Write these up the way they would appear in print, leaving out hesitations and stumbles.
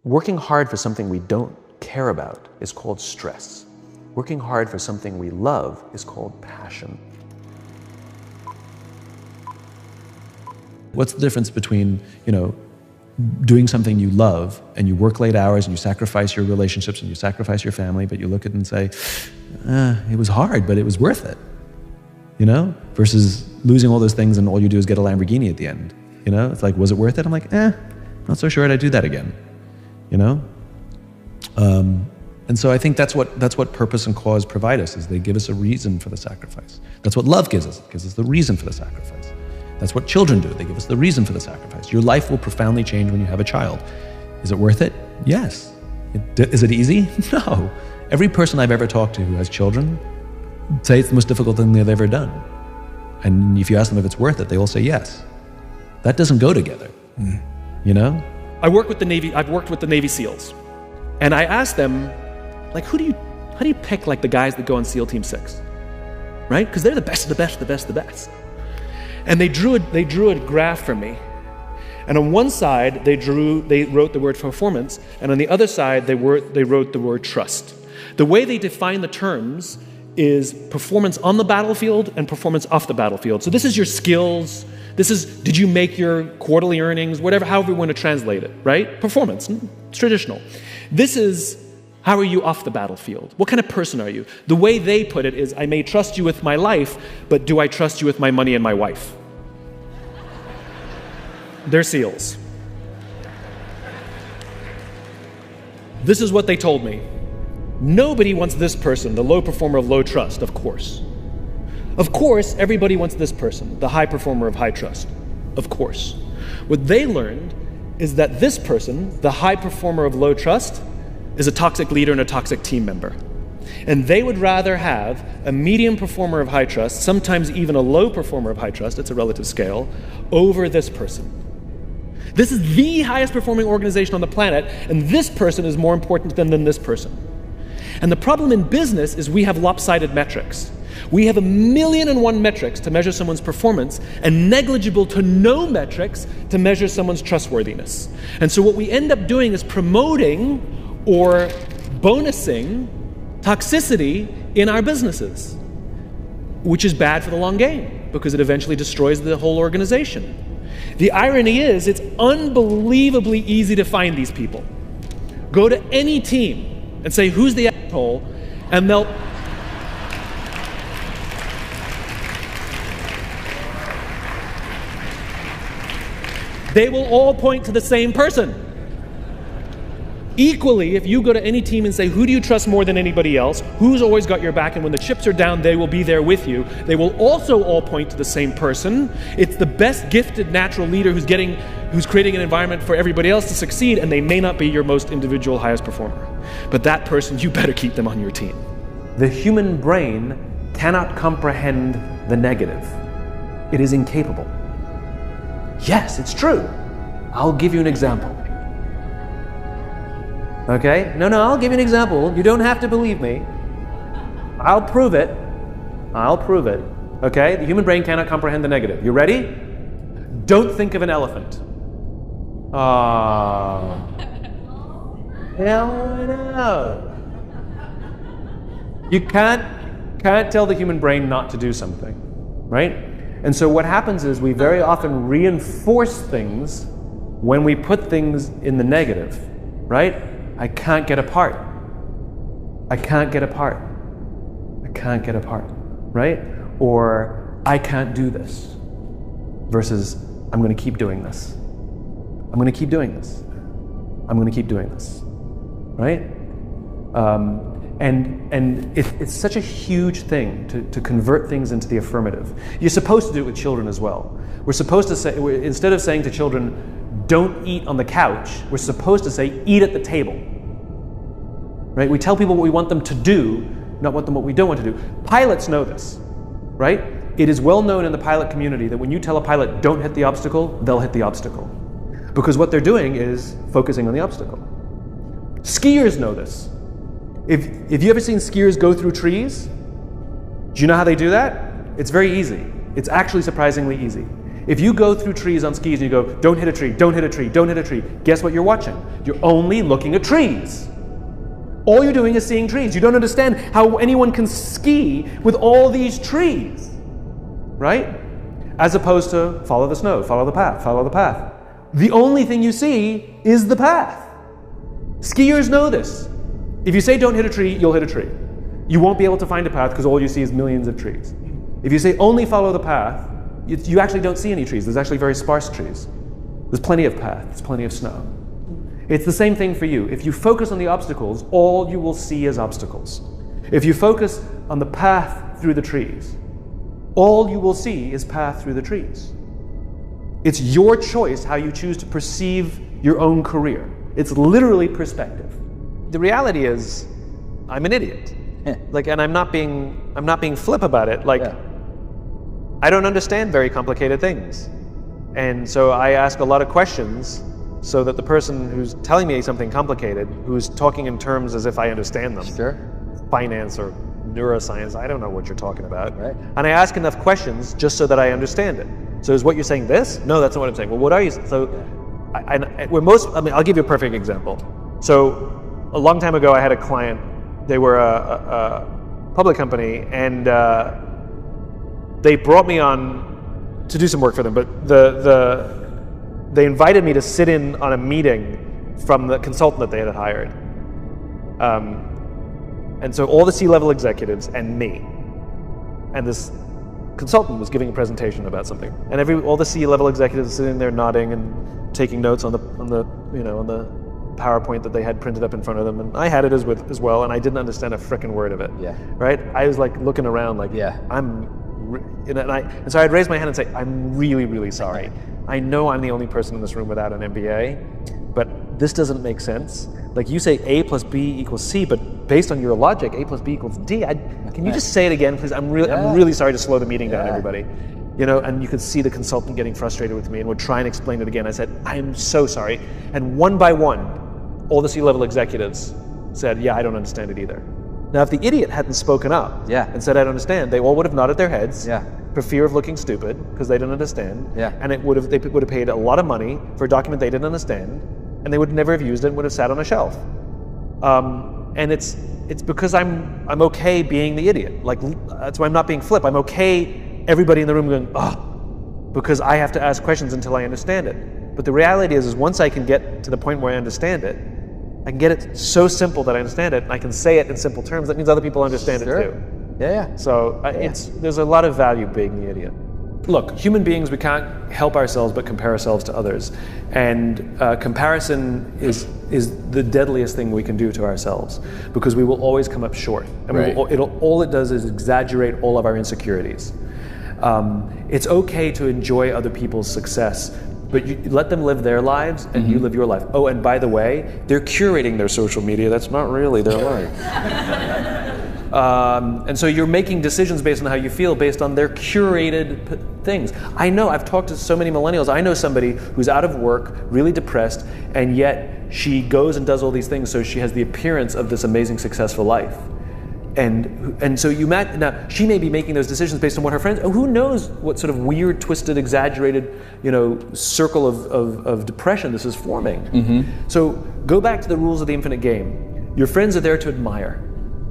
Working hard for something we don't care about is called stress. Working hard for something we love is called passion. What's the difference between, doing something you love and you work late hours and you sacrifice your relationships and you sacrifice your family, but you look at it and say, it was hard, but it was worth it, versus losing all those things and all you do is get a Lamborghini at the end, It's like, was it worth it? I'm like, not so sure I'd do that again, And so I think that's what purpose and cause provide us, is they give us a reason for the sacrifice. That's what love gives us. It gives us the reason for the sacrifice. That's what children do. They give us the reason for the sacrifice. Your life will profoundly change when you have a child. Is it worth it? Yes. Is it easy? No. Every person I've ever talked to who has children say it's the most difficult thing they've ever done. And if you ask them if it's worth it, they all say yes. That doesn't go together, I work with the Navy. I've worked with the Navy SEALs, and I asked them, how do you pick the guys that go on SEAL Team 6, right? Because they're the best of the best, the best, the best. And they drew a graph for me, and on one side they wrote the word performance, and on the other side they wrote the word trust. The way they define the terms is performance on the battlefield and performance off the battlefield. So this is your skills. This is, did you make your quarterly earnings, however you want to translate it, right? Performance, it's traditional. This is, how are you off the battlefield? What kind of person are you? The way they put it is, I may trust you with my life, but do I trust you with my money and my wife? They're SEALs. This is what they told me. Nobody wants this person, the low performer of low trust, of course. Of course, everybody wants this person, the high performer of high trust. Of course. What they learned is that this person, the high performer of low trust, is a toxic leader and a toxic team member. And they would rather have a medium performer of high trust, sometimes even a low performer of high trust, it's a relative scale, over this person. This is the highest performing organization on the planet, and this person is more important than this person. And the problem in business is we have lopsided metrics. We have 1,000,001 metrics to measure someone's performance and negligible to no metrics to measure someone's trustworthiness. And so what we end up doing is promoting or bonusing toxicity in our businesses, which is bad for the long game because it eventually destroys the whole organization. The irony is, it's unbelievably easy to find these people. Go to any team and say, who's the asshole? And they will all point to the same person. Equally, if you go to any team and say, who do you trust more than anybody else? Who's always got your back? And when the chips are down, they will be there with you. They will also all point to the same person. It's the best gifted natural leader who's creating an environment for everybody else to succeed, and they may not be your most individual highest performer. But that person, you better keep them on your team. The human brain cannot comprehend the negative. It is incapable. Yes, it's true. I'll give you an example. Okay? No, I'll give you an example. You don't have to believe me. I'll prove it. Okay? The human brain cannot comprehend the negative. You ready? Don't think of an elephant. Oh. Hell no. You can't tell the human brain not to do something, right? And so what happens is we very often reinforce things when we put things in the negative, right? I can't get apart, right? Or I can't do this, versus I'm going to keep doing this. Right? And it's such a huge thing to convert things into the affirmative. You're supposed to do it with children as well. We're supposed to say, instead of saying to children, don't eat on the couch, we're supposed to say, eat at the table. Right? We tell people what we want them to do, not what we don't want to do. Pilots know this, right? It is well known in the pilot community that when you tell a pilot, don't hit the obstacle, they'll hit the obstacle. Because what they're doing is focusing on the obstacle. Skiers know this. If you ever seen skiers go through trees, do you know how they do that? It's very easy. It's actually surprisingly easy. If you go through trees on skis and you go, don't hit a tree, don't hit a tree, don't hit a tree, guess what you're watching? You're only looking at trees. All you're doing is seeing trees. You don't understand how anyone can ski with all these trees, right? As opposed to follow the snow, follow the path, follow the path. The only thing you see is the path. Skiers know this. If you say don't hit a tree, you'll hit a tree. You won't be able to find a path because all you see is millions of trees. If you say only follow the path, you actually don't see any trees. There's actually very sparse trees. There's plenty of path, there's plenty of snow. It's the same thing for you. If you focus on the obstacles, all you will see is obstacles. If you focus on the path through the trees, all you will see is path through the trees. It's your choice how you choose to perceive your own career. It's literally perspective. The reality is, I'm an idiot. And I'm not being flip about it. I don't understand very complicated things. And so I ask a lot of questions so that the person who's telling me something complicated, who's talking in terms as if I understand them, finance or neuroscience, I don't know what you're talking about. Right. And I ask enough questions just so that I understand it. So is what you're saying this? No, that's not what I'm saying. Well, what are you? So I'll give you a perfect example. So a long time ago, I had a client. They were a public company, and they brought me on to do some work for them, but they invited me to sit in on a meeting from the consultant that they had hired. And so all the C-level executives and me, and this consultant was giving a presentation about something, and all the C-level executives sitting there nodding and taking notes on the PowerPoint that they had printed up in front of them, and I had it as well, and I didn't understand a frickin' word of it. Yeah. Right? I was like looking around, like, and so I'd raise my hand and say, I'm really, really sorry. I know I'm the only person in this room without an MBA, but this doesn't make sense. Like, you say A plus B equals C, but based on your logic, A plus B equals D. Can you just say it again, please? I'm really sorry to slow the meeting down, everybody. And you could see the consultant getting frustrated with me and would try and explain it again. I said, I'm so sorry. And one by one, all the C-level executives said, yeah, I don't understand it either. Now, if the idiot hadn't spoken up and said, I don't understand, they all would have nodded their heads for fear of looking stupid because they didn't understand. And they would have paid a lot of money for a document they didn't understand, and they would never have used it and would have sat on a shelf. And it's because I'm okay being the idiot. Like, that's why I'm not being flip. I'm okay everybody in the room going, because I have to ask questions until I understand it. But the reality is once I can get to the point where I understand it, I can get it so simple that I understand it, and I can say it in simple terms. That means other people understand it too. So there's a lot of value being the idiot. Look, human beings, we can't help ourselves but compare ourselves to others. And comparison is the deadliest thing we can do to ourselves, because we will always come up short. And all it does is exaggerate all of our insecurities. It's okay to enjoy other people's success, but you let them live their lives and you live your life. Oh, and by the way, they're curating their social media. That's not really their life. And so you're making decisions based on how you feel, based on their curated things. I know, I've talked to so many millennials. I know somebody who's out of work, really depressed, and yet she goes and does all these things so she has the appearance of this amazing, successful life. And so you imagine, now she may be making those decisions based on what her friends, who knows what sort of weird, twisted, exaggerated, circle of depression this is forming. So go back to the rules of the infinite game. Your friends are there to admire.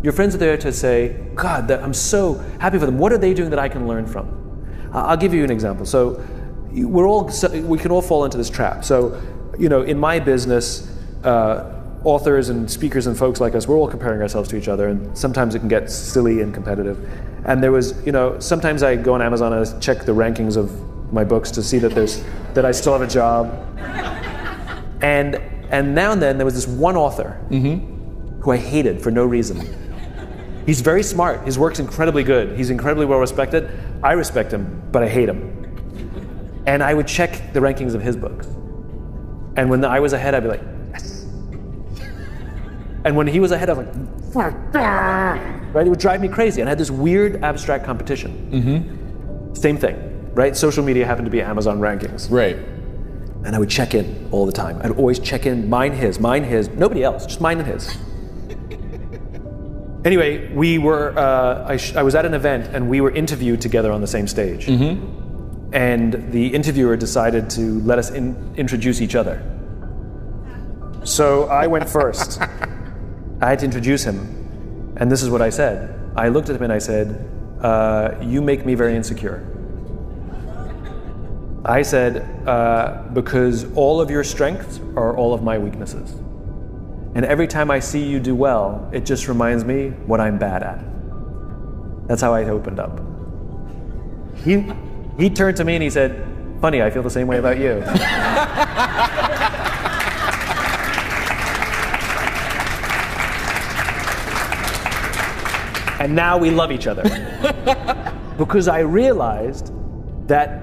Your friends are there to say, God, I'm so happy for them. What are they doing that I can learn from? I'll give you an example. So we can all fall into this trap. So, in my business, authors and speakers and folks like us, we're all comparing ourselves to each other, and sometimes it can get silly and competitive. And there was, sometimes I go on Amazon and I check the rankings of my books to see that I still have a job. And now and then there was this one author who I hated for no reason. He's very smart. His work's incredibly good. He's incredibly well respected. I respect him, but I hate him. And I would check the rankings of his books. And when I was ahead, I'd be like, yes. And when he was ahead, I was like, right? It would drive me crazy. And I had this weird abstract competition. Same thing, right? Social media happened to be Amazon rankings. Right. And I would check in all the time. I'd always check in, mine, his, nobody else, just mine and his. Anyway, we were, I was at an event and we were interviewed together on the same stage. And and the interviewer decided to let us introduce each other. So I went first. I had to introduce him, and this is what I said. I looked at him and I said, you make me very insecure. I said, because all of your strengths are all of my weaknesses. And every time I see you do well, it just reminds me what I'm bad at. That's how I opened up. He turned to me and he said, funny, I feel the same way about you. And now we love each other. Because I realized that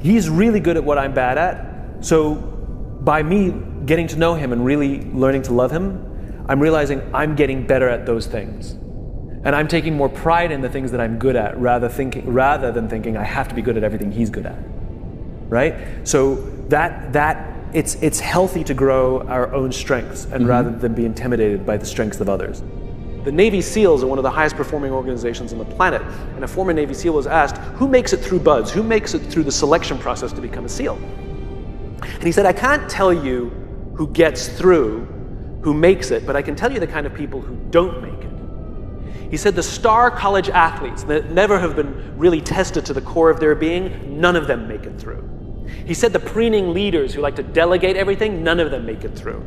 he's really good at what I'm bad at. So by me getting to know him and really learning to love him, I'm realizing I'm getting better at those things. And I'm taking more pride in the things that I'm good at rather than thinking I have to be good at everything he's good at. Right? So it's healthy to grow our own strengths and rather than be intimidated by the strengths of others. The Navy SEALs are one of the highest performing organizations on the planet, and a former Navy SEAL was asked, who makes it through BUD/S? Who makes it through the selection process to become a SEAL? And he said, I can't tell you who gets through, who makes it, but I can tell you the kind of people who don't make it. He said the star college athletes that never have been really tested to the core of their being, none of them make it through. He said the preening leaders who like to delegate everything, none of them make it through.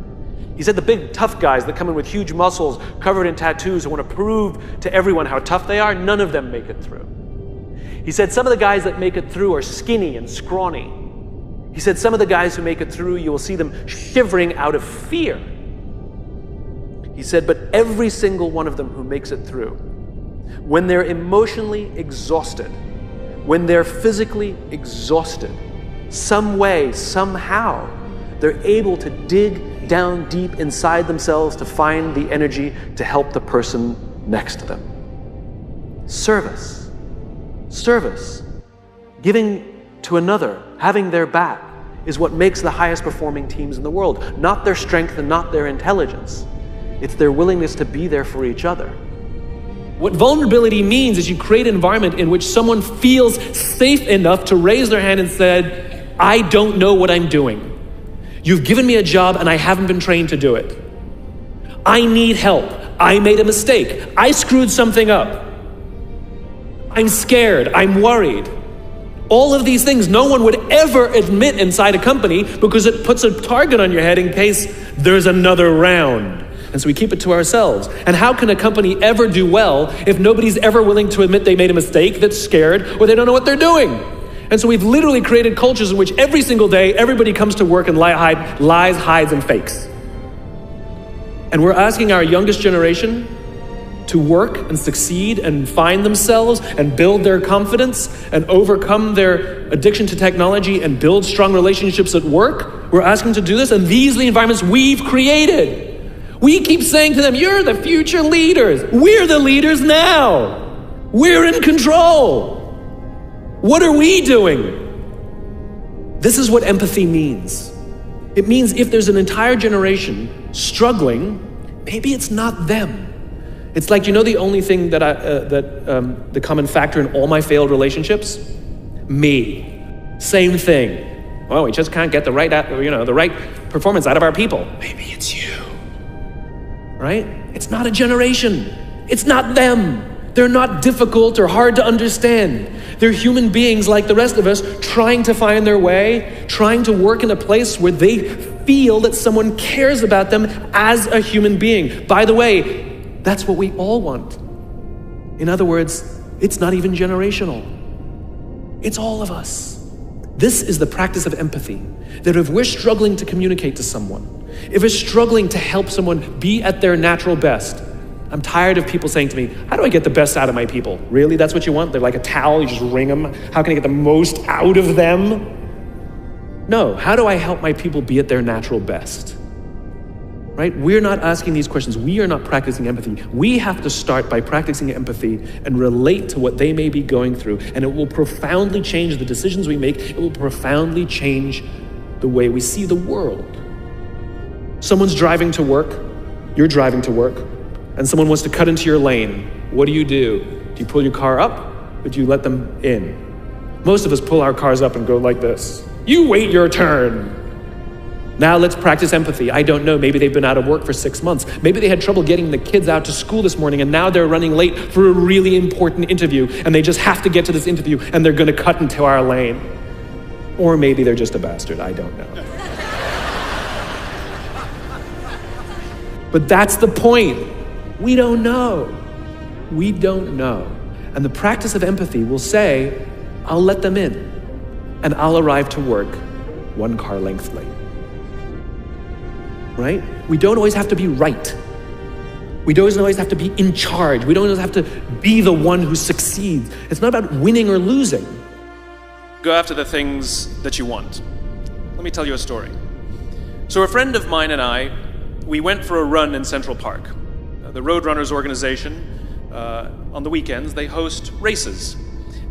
He said the big tough guys that come in with huge muscles, covered in tattoos, who want to prove to everyone how tough they are, none of them make it through. He said some of the guys that make it through are skinny and scrawny. He said some of the guys who make it through, you will see them shivering out of fear. He said, but every single one of them who makes it through, when they're emotionally exhausted, when they're physically exhausted, some way, somehow, they're able to dig down deep inside themselves to find the energy to help the person next to them. Service. Service. Giving to another, having their back, is what makes the highest performing teams in the world. Not their strength and not their intelligence. It's their willingness to be there for each other. What vulnerability means is you create an environment in which someone feels safe enough to raise their hand and said, I don't know what I'm doing. You've given me a job and I haven't been trained to do it. I need help. I made a mistake. I screwed something up. I'm scared. I'm worried. All of these things no one would ever admit inside a company because it puts a target on your head in case there's another round. And so we keep it to ourselves. And how can a company ever do well if nobody's ever willing to admit they made a mistake, that's scared, or they don't know what they're doing? And so we've literally created cultures in which every single day, everybody comes to work and lies, hides, and fakes. And we're asking our youngest generation to work and succeed and find themselves and build their confidence and overcome their addiction to technology and build strong relationships at work. We're asking them to do this, and these are the environments we've created. We keep saying to them, you're the future leaders. We're the leaders now. We're in control. What are we doing? This is what empathy means. It means if there's an entire generation struggling, maybe it's not them. It's like, the only thing that the common factor in all my failed relationships? Me. Same thing. Oh, we just can't get the right performance out of our people. Maybe it's you. Right? It's not a generation. It's not them. They're not difficult or hard to understand. They're human beings like the rest of us, trying to find their way, trying to work in a place where they feel that someone cares about them as a human being. By the way, that's what we all want. In other words, it's not even generational. It's all of us. This is the practice of empathy, that if we're struggling to communicate to someone, if we're struggling to help someone be at their natural best, I'm tired of people saying to me, how do I get the best out of my people? Really? That's what you want? They're like a towel, you just wring them. How can I get the most out of them? No, how do I help my people be at their natural best? Right? We're not asking these questions. We are not practicing empathy. We have to start by practicing empathy and relate to what they may be going through. And it will profoundly change the decisions we make. It will profoundly change the way we see the world. Someone's driving to work. You're driving to work. And someone wants to cut into your lane. What do? Do you pull your car up or do you let them in? Most of us pull our cars up and go like this. You wait your turn. Now let's practice empathy. I don't know, maybe they've been out of work for 6 months. Maybe they had trouble getting the kids out to school this morning and now they're running late for a really important interview and they just have to get to this interview and they're gonna cut into our lane. Or maybe they're just a bastard, I don't know. But that's the point. We don't know. We don't know. And the practice of empathy will say, I'll let them in and I'll arrive to work 1 car length late. Right? We don't always have to be right. We don't always have to be in charge. We don't always have to be the one who succeeds. It's not about winning or losing. Go after the things that you want. Let me tell you a story. So a friend of mine and I, we went for a run in Central Park. The Roadrunners organization, on the weekends, they host races.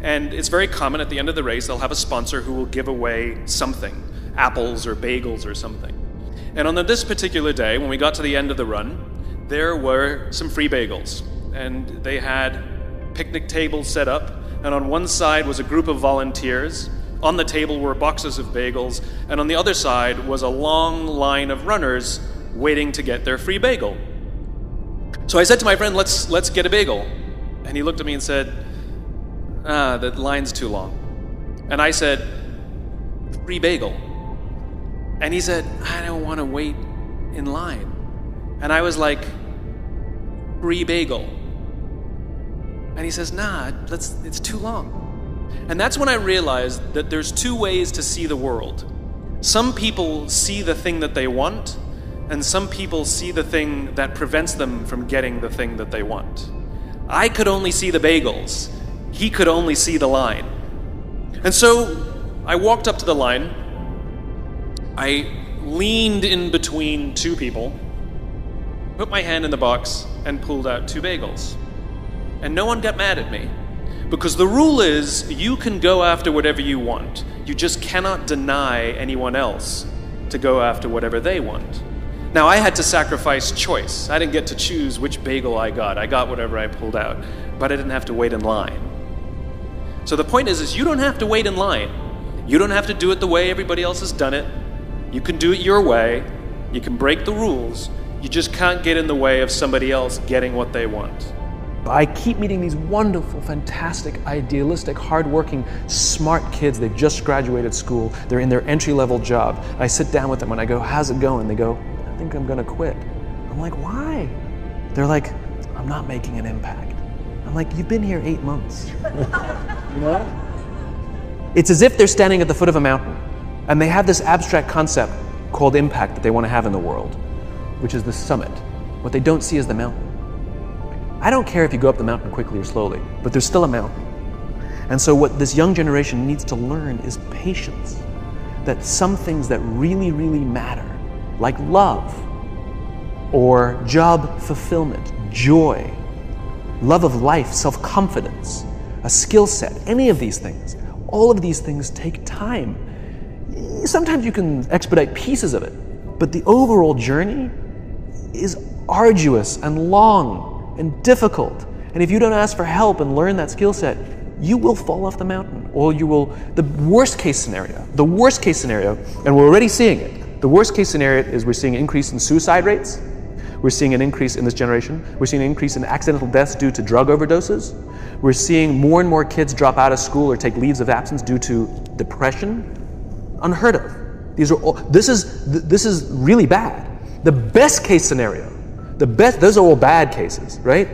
And it's very common at the end of the race, they'll have a sponsor who will give away something, apples or bagels or something. And on this particular day, when we got to the end of the run, there were some free bagels. And they had picnic tables set up, and on one side was a group of volunteers. On the table were boxes of bagels, and on the other side was a long line of runners waiting to get their free bagel. So I said to my friend, let's get a bagel. And he looked at me and said, the line's too long. And I said, free bagel. And he said, I don't want to wait in line. And I was like, free bagel. And he says, nah, it's too long. And that's when I realized that there's 2 ways to see the world. Some people see the thing that they want, and some people see the thing that prevents them from getting the thing that they want. I could only see the bagels. He could only see the line. And so I walked up to the line. I leaned in between 2 people, put my hand in the box, and pulled out 2 bagels. And no one got mad at me, because the rule is you can go after whatever you want. You just cannot deny anyone else to go after whatever they want. Now, I had to sacrifice choice. I didn't get to choose which bagel I got. I got whatever I pulled out, but I didn't have to wait in line. So the point is you don't have to wait in line. You don't have to do it the way everybody else has done it. You can do it your way. You can break the rules. You just can't get in the way of somebody else getting what they want. I keep meeting these wonderful, fantastic, idealistic, hardworking, smart kids. They've just graduated school. They're in their entry-level job. I sit down with them and I go, how's it going? They go, I think I'm gonna quit. I'm like, why? They're like, I'm not making an impact. I'm like, you've been here 8 months. You know? It's as if they're standing at the foot of a mountain and they have this abstract concept called impact that they want to have in the world, which is the summit. What they don't see is the mountain. I don't care if you go up the mountain quickly or slowly, but there's still a mountain. And so what this young generation needs to learn is patience. That some things that really, really matter, like love, or job fulfillment, joy, love of life, self-confidence, a skill set, any of these things, all of these things take time. Sometimes you can expedite pieces of it, but the overall journey is arduous and long and difficult. And if you don't ask for help and learn that skill set, you will fall off the mountain, or you will, the worst case scenario, and we're already seeing it, the worst case scenario is we're seeing an increase in suicide rates, we're seeing an increase in this generation, we're seeing an increase in accidental deaths due to drug overdoses, we're seeing more and more kids drop out of school or take leaves of absence due to depression. Unheard of. This is really bad. The best case scenario, those are all bad cases, right?